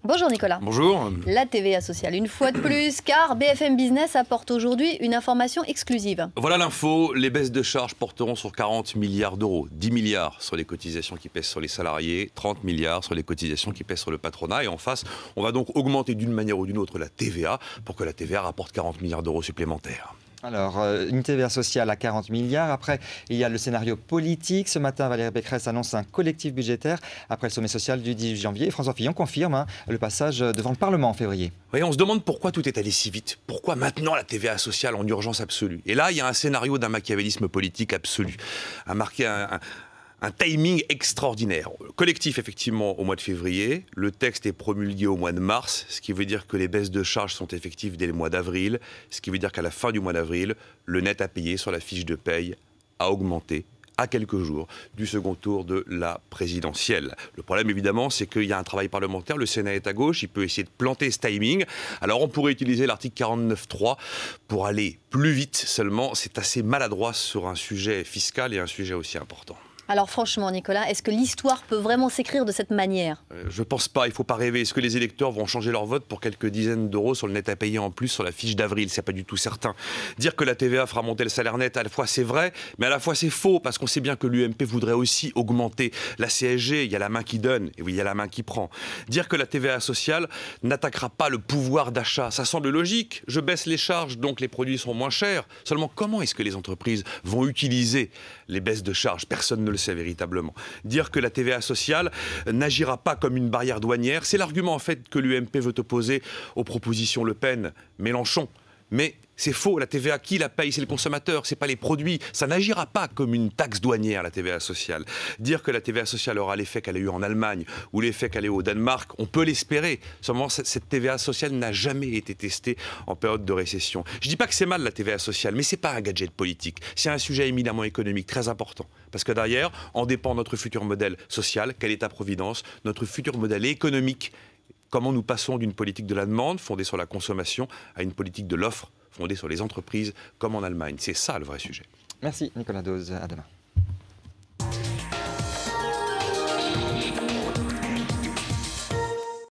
Bonjour Nicolas. Bonjour. La TVA sociale, une fois de plus, car BFM Business apporte aujourd'hui une information exclusive. Voilà l'info, les baisses de charges porteront sur 40 milliards d'euros. 10 milliards sur les cotisations qui pèsent sur les salariés, 30 milliards sur les cotisations qui pèsent sur le patronat. Et en face, on va donc augmenter d'une manière ou d'une autre la TVA pour que la TVA rapporte 40 milliards d'euros supplémentaires. Alors, une TVA sociale à 40 milliards. Après, il y a le scénario politique. Ce matin, Valérie Pécresse annonce un collectif budgétaire après le sommet social du 18 janvier. Et François Fillon confirme le passage devant le Parlement en février. Oui, on se demande pourquoi tout est allé si vite. Pourquoi maintenant la TVA sociale en urgence absolue? Et là, il y a un scénario d'un machiavélisme politique absolu. Un timing extraordinaire. Collectif, effectivement, au mois de février. Le texte est promulgué au mois de mars, ce qui veut dire que les baisses de charges sont effectives dès le mois d'avril, ce qui veut dire qu'à la fin du mois d'avril, le net à payer sur la fiche de paye a augmenté à quelques jours du second tour de la présidentielle. Le problème, évidemment, c'est qu'il y a un travail parlementaire, le Sénat est à gauche, il peut essayer de planter ce timing. Alors, on pourrait utiliser l'article 49.3 pour aller plus vite, seulement c'est assez maladroit sur un sujet fiscal et un sujet aussi important. Alors franchement, Nicolas, est-ce que l'histoire peut vraiment s'écrire de cette manière? Je pense pas, il ne faut pas rêver. Est-ce que les électeurs vont changer leur vote pour quelques dizaines d'euros sur le net à payer en plus sur la fiche d'avril? C'est pas du tout certain. Dire que la TVA fera monter le salaire net, à la fois c'est vrai, mais à la fois c'est faux, parce qu'on sait bien que l'UMP voudrait aussi augmenter la CSG. Il y a la main qui donne, et oui, il y a la main qui prend. Dire que la TVA sociale n'attaquera pas le pouvoir d'achat, ça semble logique. Je baisse les charges, donc les produits sont moins chers. Seulement, comment est-ce que les entreprises vont utiliser les baisses de charges? Personne ne le sait véritablement. Dire que la TVA sociale n'agira pas comme une barrière douanière, c'est l'argument en fait que l'UMP veut opposer aux propositions Le Pen, Mélenchon. Mais c'est faux, la TVA, qui la paye? C'est le consommateur, c'est pas les produits. Ça n'agira pas comme une taxe douanière, la TVA sociale. Dire que la TVA sociale aura l'effet qu'elle a eu en Allemagne ou l'effet qu'elle a eu au Danemark, on peut l'espérer. Seulement, cette TVA sociale n'a jamais été testée en période de récession. Je dis pas que c'est mal la TVA sociale, mais c'est pas un gadget politique. C'est un sujet éminemment économique très important. Parce que derrière, en dépend notre futur modèle social, quel État-providence, notre futur modèle économique. Comment nous passons d'une politique de la demande, fondée sur la consommation, à une politique de l'offre, fondée sur les entreprises, comme en Allemagne. C'est ça le vrai sujet. Merci Nicolas Dose, à demain.